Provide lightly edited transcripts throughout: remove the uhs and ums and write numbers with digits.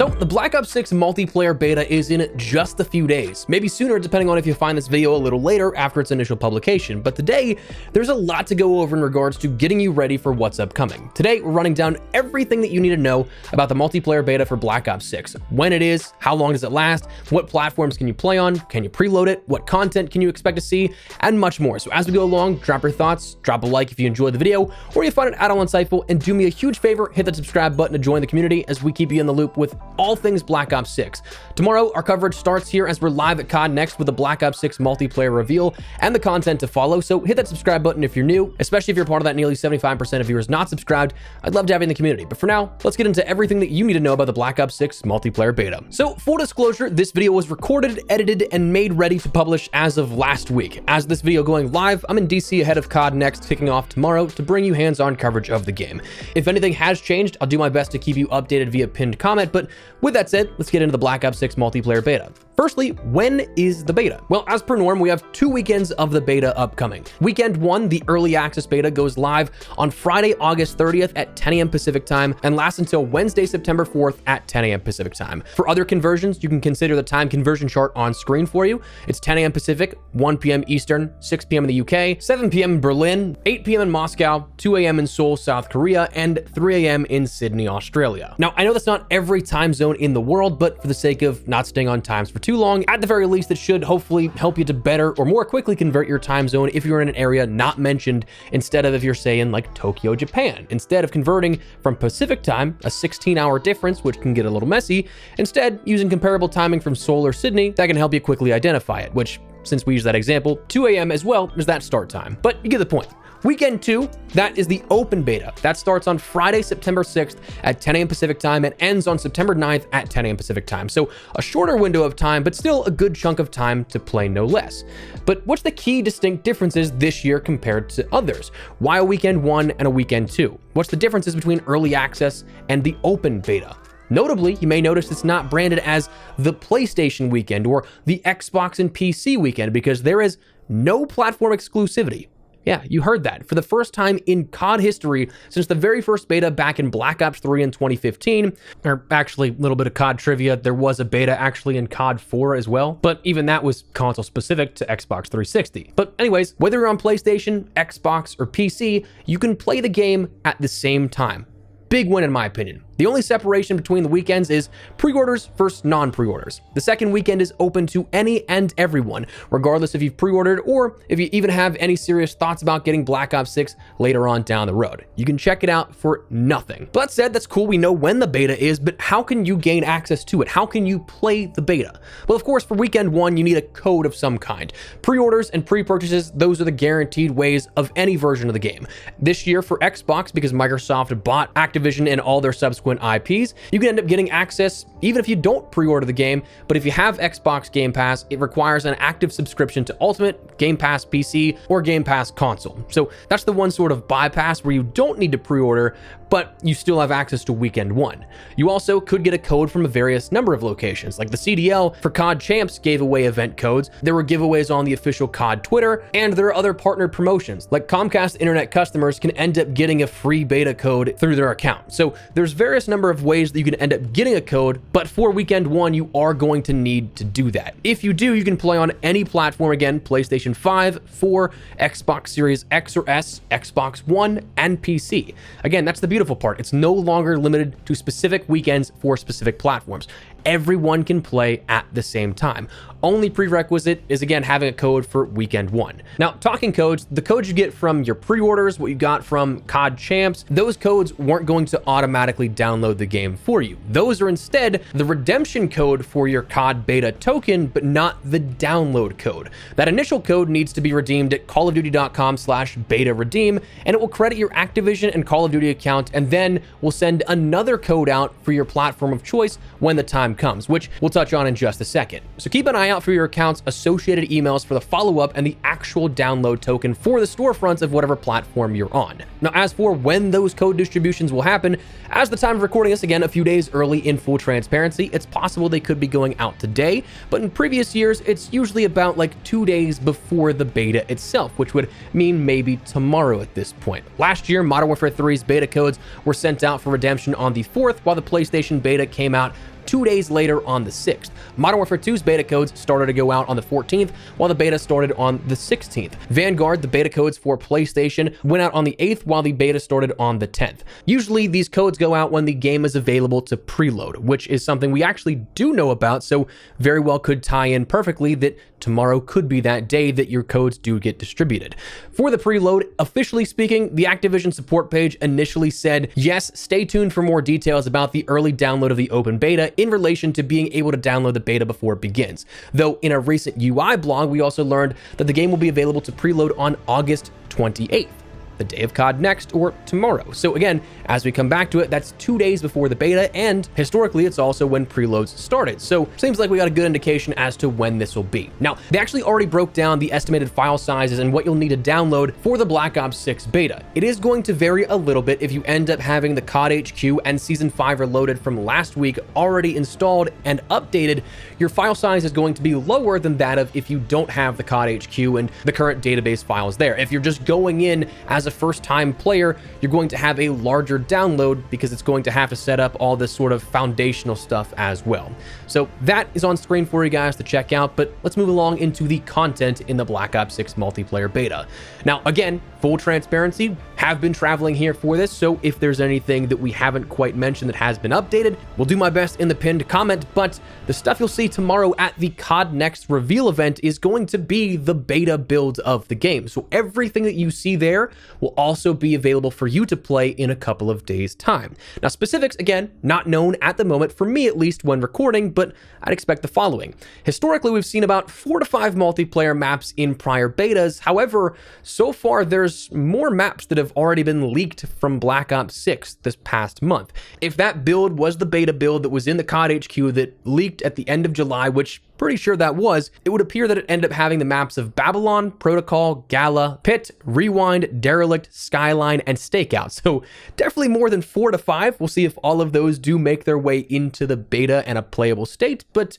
So the Black Ops 6 multiplayer beta is in just a few days, maybe sooner depending on if you find this video a little later after its initial publication. But today, there's a lot to go over in regards to getting you ready for what's upcoming. Today, we're running down everything that you need to know about the multiplayer beta for Black Ops 6. When it is, how long does it last, what platforms can you play on, can you preload it, what content can you expect to see, and much more. So as we go along, drop your thoughts, drop a like if you enjoyed the video, or you find it at all insightful, and do me a huge favor, hit that subscribe button to join the community as we keep you in the loop with all things Black Ops 6. Tomorrow, our coverage starts here as we're live at COD Next with the Black Ops 6 multiplayer reveal and the content to follow, so hit that subscribe button if you're new, especially if you're part of that nearly 75% of viewers not subscribed. I'd love to have you in the community, but for now, let's get into everything that you need to know about the Black Ops 6 multiplayer beta. So, full disclosure, this video was recorded, edited, and made ready to publish as of last week. As this video going live, I'm in DC ahead of COD Next kicking off tomorrow to bring you hands-on coverage of the game. If anything has changed, I'll do my best to keep you updated via pinned comment, but with that said, let's get into the Black Ops 6 multiplayer beta. Firstly, when is the beta? Well, as per norm, we have 2 weekends of the beta upcoming. Weekend 1, the early access beta, goes live on Friday, August 30th at 10 a.m. Pacific time and lasts until Wednesday, September 4th at 10 a.m. Pacific time. For other conversions, you can consider the time conversion chart on screen for you. It's 10 a.m. Pacific, 1 p.m. Eastern, 6 p.m. in the UK, 7 p.m. in Berlin, 8 p.m. in Moscow, 2 a.m. in Seoul, South Korea, and 3 a.m. in Sydney, Australia. Now, I know that's not every time zone in the world, but for the sake of not staying on times for too long, at the very least, it should hopefully help you to better or more quickly convert your time zone if you're in an area not mentioned, instead of if you're saying like Tokyo, Japan. Instead of converting from Pacific time, a 16-hour difference, which can get a little messy, instead using comparable timing from Seoul or Sydney, that can help you quickly identify it, which, since we use that example, 2 a.m. as well is that start time. But you get the point. Weekend 2, that is the open beta. That starts on Friday, September 6th at 10 a.m. Pacific time and ends on September 9th at 10 a.m. Pacific time. So a shorter window of time, but still a good chunk of time to play no less. But what's the key distinct differences this year compared to others? Why a weekend 1 and a weekend 2? What's the differences between early access and the open beta? Notably, you may notice it's not branded as the PlayStation weekend or the Xbox and PC weekend because there is no platform exclusivity. Yeah, you heard that. For the first time in COD history, since the very first beta back in Black Ops 3 in 2015, or actually a little bit of COD trivia, there was a beta actually in COD 4 as well, but even that was console specific to Xbox 360. But anyways, whether you're on PlayStation, Xbox, or PC, you can play the game at the same time. Big win in my opinion. The only separation between the weekends is pre-orders versus non-pre-orders. The second weekend is open to any and everyone, regardless if you've pre-ordered or if you even have any serious thoughts about getting Black Ops 6 later on down the road. You can check it out for nothing. But that said, that's cool. We know when the beta is, but how can you gain access to it? How can you play the beta? Well, of course, for weekend 1, you need a code of some kind. Pre-orders and pre-purchases, those are the guaranteed ways of any version of the game. This year for Xbox, because Microsoft bought Activision and all their subsequent IPs, you can end up getting access even if you don't pre-order the game, but if you have Xbox Game Pass, it requires an active subscription to Ultimate, Game Pass PC, or Game Pass console. So that's the one sort of bypass where you don't need to pre-order, but you still have access to weekend 1. You also could get a code from a various number of locations, like the CDL for COD Champs gave away event codes, there were giveaways on the official COD Twitter, and there are other partner promotions, like Comcast Internet customers can end up getting a free beta code through their account. So there's various number of ways that you can end up getting a code, but for weekend 1, you are going to need to do that. If you do, you can play on any platform again, PlayStation 5, 4, Xbox Series X or S, Xbox One, and PC. Again, that's the beautiful part. It's no longer limited to specific weekends for specific platforms. Everyone can play at the same time. Only prerequisite is, again, having a code for weekend 1. Now, talking codes, the codes you get from your pre-orders, what you got from COD Champs, those codes weren't going to automatically download the game for you. Those are instead the redemption code for your COD beta token, but not the download code. That initial code needs to be redeemed at callofduty.com/beta redeem, and it will credit your Activision and Call of Duty account, and then we'll send another code out for your platform of choice when the time comes, which we'll touch on in just a second. So keep an eye out for your account's associated emails for the follow-up and the actual download token for the storefronts of whatever platform you're on. Now, as for when those code distributions will happen, as the time of recording this, again, a few days early in full transparency, it's possible they could be going out today, but in previous years, it's usually about like 2 days before the beta itself, which would mean maybe tomorrow at this point. Last year, Modern Warfare 3's beta codes were sent out for redemption on the 4th, while the PlayStation beta came out 2 days later on the 6th. Modern Warfare 2's beta codes started to go out on the 14th, while the beta started on the 16th. Vanguard, the beta codes for PlayStation, went out on the 8th, while the beta started on the 10th. Usually, these codes go out when the game is available to preload, which is something we actually do know about, so very well could tie in perfectly that tomorrow could be that day that your codes do get distributed. For the preload, officially speaking, the Activision support page initially said, yes, stay tuned for more details about the early download of the open beta in relation to being able to download the beta before it begins. Though in a recent UI blog, we also learned that the game will be available to preload on August 28th. The day of COD Next, or tomorrow. So again, as we come back to it, that's 2 days before the beta, and historically it's also when preloads started. So seems like we got a good indication as to when this will be. Now, they actually already broke down the estimated file sizes and what you'll need to download for the Black Ops 6 beta. It is going to vary a little bit if you end up having the COD HQ and Season 5 Reloaded from last week already installed and updated. Your file size is going to be lower than that of if you don't have the COD HQ and the current database files there. If you're just going in as a first-time player, you're going to have a larger download because it's going to have to set up all this sort of foundational stuff as well. So that is on screen for you guys to check out, but let's move along into the content in the Black Ops 6 multiplayer beta. Now, again, full transparency, have been traveling here for this, so if there's anything that we haven't quite mentioned that has been updated, we'll do my best in the pinned comment, but the stuff you'll see tomorrow at the COD Next reveal event is going to be the beta build of the game. So everything that you see there will also be available for you to play in a couple of days' time. Now, specifics, again, not known at the moment, for me at least when recording, but I'd expect the following. Historically, we've seen about 4 to 5 multiplayer maps in prior betas. However, so far there's more maps that have already been leaked from Black Ops 6 this past month. If that build was the beta build that was in the COD HQ that leaked at the end of July, which pretty sure that was, it would appear that it ended up having the maps of Babylon, Protocol, Gala, Pit, Rewind, Derelict, Skyline, and Stakeout. So definitely more than 4 to 5. We'll see if all of those do make their way into the beta and a playable state, but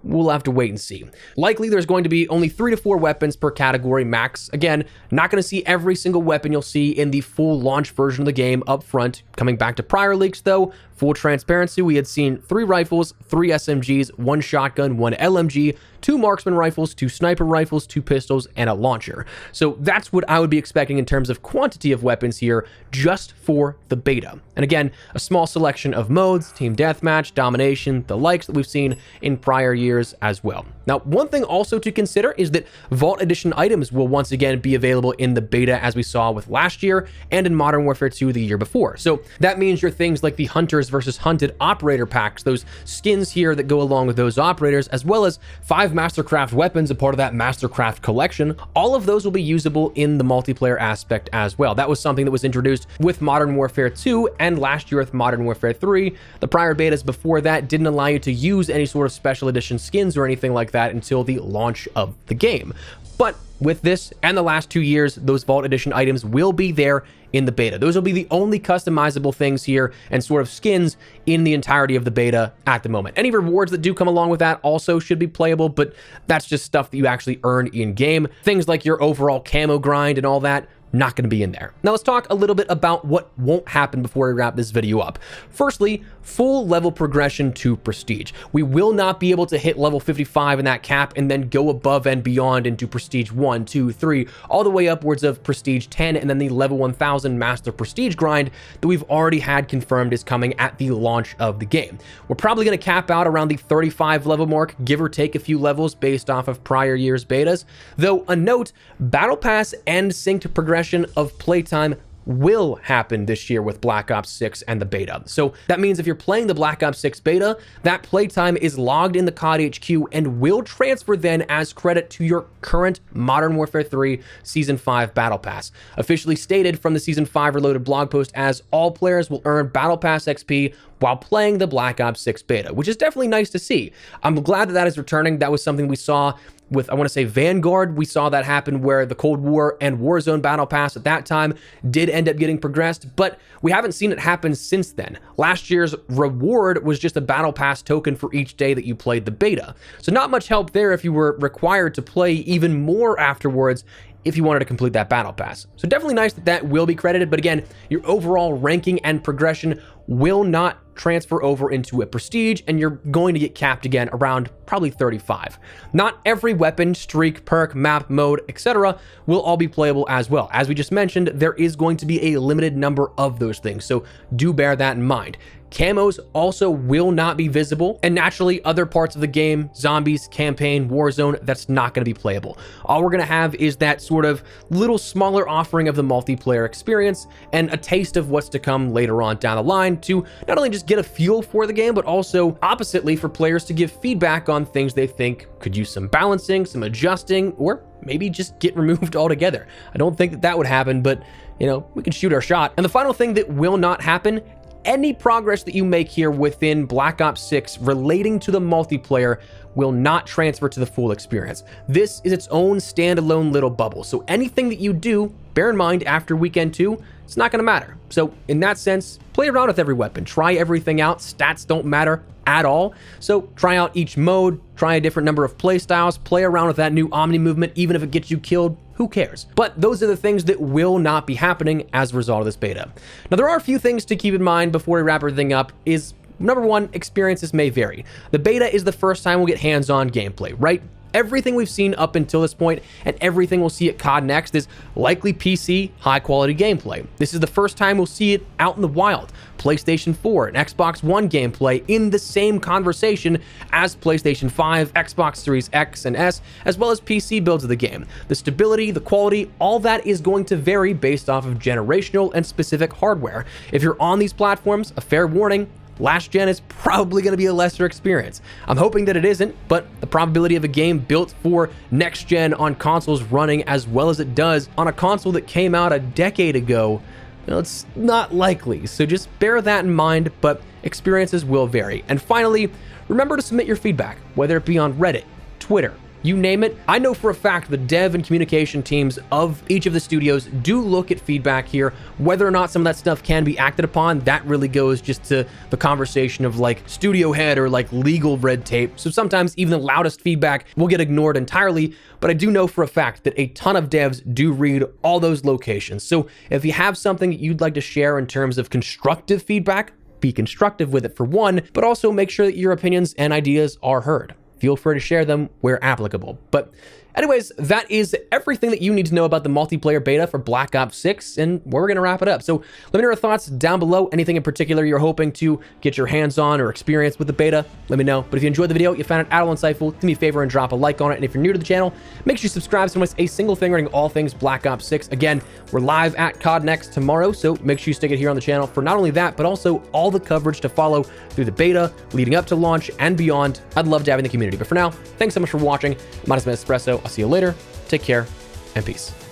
we'll have to wait and see. Likely there's going to be only 3 to 4 weapons per category max. Again, not going to see every single weapon you'll see in the full launch version of the game up front. Coming back to prior leaks though, full transparency, we had seen 3 rifles, 3 SMGs, 1 shotgun, 1 LMG, 2 marksman rifles, 2 sniper rifles, 2 pistols, and a launcher. So that's what I would be expecting in terms of quantity of weapons here just for the beta. And again, a small selection of modes, team deathmatch, domination, the likes that we've seen in prior years as well. Now, one thing also to consider is that Vault Edition items will once again be available in the beta as we saw with last year and in Modern Warfare 2 the year before. So that means your things like the Hunters versus Hunted operator packs, those skins here that go along with those operators, as well as 5 Mastercraft weapons, a part of that Mastercraft collection, all of those will be usable in the multiplayer aspect as well. That was something that was introduced with Modern Warfare 2 and last year with Modern Warfare 3. The prior betas before that didn't allow you to use any sort of special edition skins or anything like that until the launch of the game. But with this and the last 2 years, those Vault Edition items will be there in the beta. Those will be the only customizable things here and sort of skins in the entirety of the beta at the moment. Any rewards that do come along with that also should be playable, but that's just stuff that you actually earn in game. Things like your overall camo grind and all that, not going to be in there. Now let's talk a little bit about what won't happen before we wrap this video up. Firstly, full level progression to Prestige. We will not be able to hit level 55 in that cap and then go above and beyond into Prestige 1, 2, 3, all the way upwards of Prestige 10 and then the level 1000 Master Prestige grind that we've already had confirmed is coming at the launch of the game. We're probably going to cap out around the 35 level mark, give or take a few levels based off of prior years betas. Though a note, Battle Pass and synced progression of playtime will happen this year with Black Ops 6 and the beta. So that means if you're playing the Black Ops 6 beta, that playtime is logged in the COD HQ and will transfer then as credit to your current Modern Warfare 3 Season 5 Battle Pass. Officially stated from the Season 5 Reloaded blog post as all players will earn Battle Pass XP while playing the Black Ops 6 beta, which is definitely nice to see. I'm glad that that is returning. That was something we saw with, I want to say, Vanguard. We saw that happen where the Cold War and Warzone Battle Pass at that time did end up getting progressed, but we haven't seen it happen since then. Last year's reward was just a Battle Pass token for each day that you played the beta. So not much help there if you were required to play even more afterwards if you wanted to complete that Battle Pass. So definitely nice that that will be credited, but again, your overall ranking and progression will not transfer over into a prestige, and you're going to get capped again around probably 35. Not every weapon, streak, perk, map, mode, etc. will all be playable as well. As we just mentioned, there is going to be a limited number of those things, so do bear that in mind. Camos also will not be visible, and naturally other parts of the game, zombies, campaign, Warzone, that's not going to be playable. All we're going to have is that sort of little smaller offering of the multiplayer experience and a taste of what's to come later on down the line to not only just get a feel for the game, but also oppositely for players to give feedback on things they think could use some balancing, some adjusting, or maybe just get removed altogether. I don't think that would happen, but you know, we can shoot our shot. And the final thing that will not happen, any progress that you make here within Black Ops 6 relating to the multiplayer will not transfer to the full experience. This is its own standalone little bubble. So anything that you do, bear in mind after weekend 2, it's not going to matter. So in that sense, play around with every weapon, try everything out. Stats don't matter at all. So try out each mode, try a different number of play styles, play around with that new Omni movement, even if it gets you killed, who cares? But those are the things that will not be happening as a result of this beta. Now, there are a few things to keep in mind before we wrap everything up is, number one, experiences may vary. The beta is the first time we'll get hands-on gameplay, right? Everything we've seen up until this point and everything we'll see at COD Next is likely PC, high-quality gameplay. This is the first time we'll see it out in the wild. PlayStation 4 and Xbox One gameplay in the same conversation as PlayStation 5, Xbox Series X and S, as well as PC builds of the game. The stability, the quality, all that is going to vary based off of generational and specific hardware. If you're on these platforms, a fair warning, last gen is probably going to be a lesser experience. I'm hoping that it isn't, but the probability of a game built for next gen on consoles running as well as it does on a console that came out a decade ago, well, it's not likely. So just bear that in mind, but experiences will vary. And finally, remember to submit your feedback, whether it be on Reddit, Twitter, you name it. I know for a fact the dev and communication teams of each of the studios do look at feedback here. Whether or not some of that stuff can be acted upon, that really goes just to the conversation of like studio head or like legal red tape. So sometimes even the loudest feedback will get ignored entirely, but I do know for a fact that a ton of devs do read all those locations. So if you have something that you'd like to share in terms of constructive feedback, be constructive with it for one, but also make sure that your opinions and ideas are heard. Feel free to share them where applicable. But anyways, that is everything that you need to know about the multiplayer beta for Black Ops 6, and we're going to wrap it up. So let me know your thoughts down below. Anything in particular you're hoping to get your hands on or experience with the beta, let me know. But if you enjoyed the video, you found it at all insightful, do me a favor and drop a like on it. And if you're new to the channel, make sure you subscribe so you don't miss a single thing regarding all things Black Ops 6. Again, we're live at COD Next tomorrow, so make sure you stick it here on the channel for not only that, but also all the coverage to follow through the beta, leading up to launch and beyond. I'd love to have in the community. But for now, thanks so much for watching. Minus my espresso. I'll see you later. Take care and peace.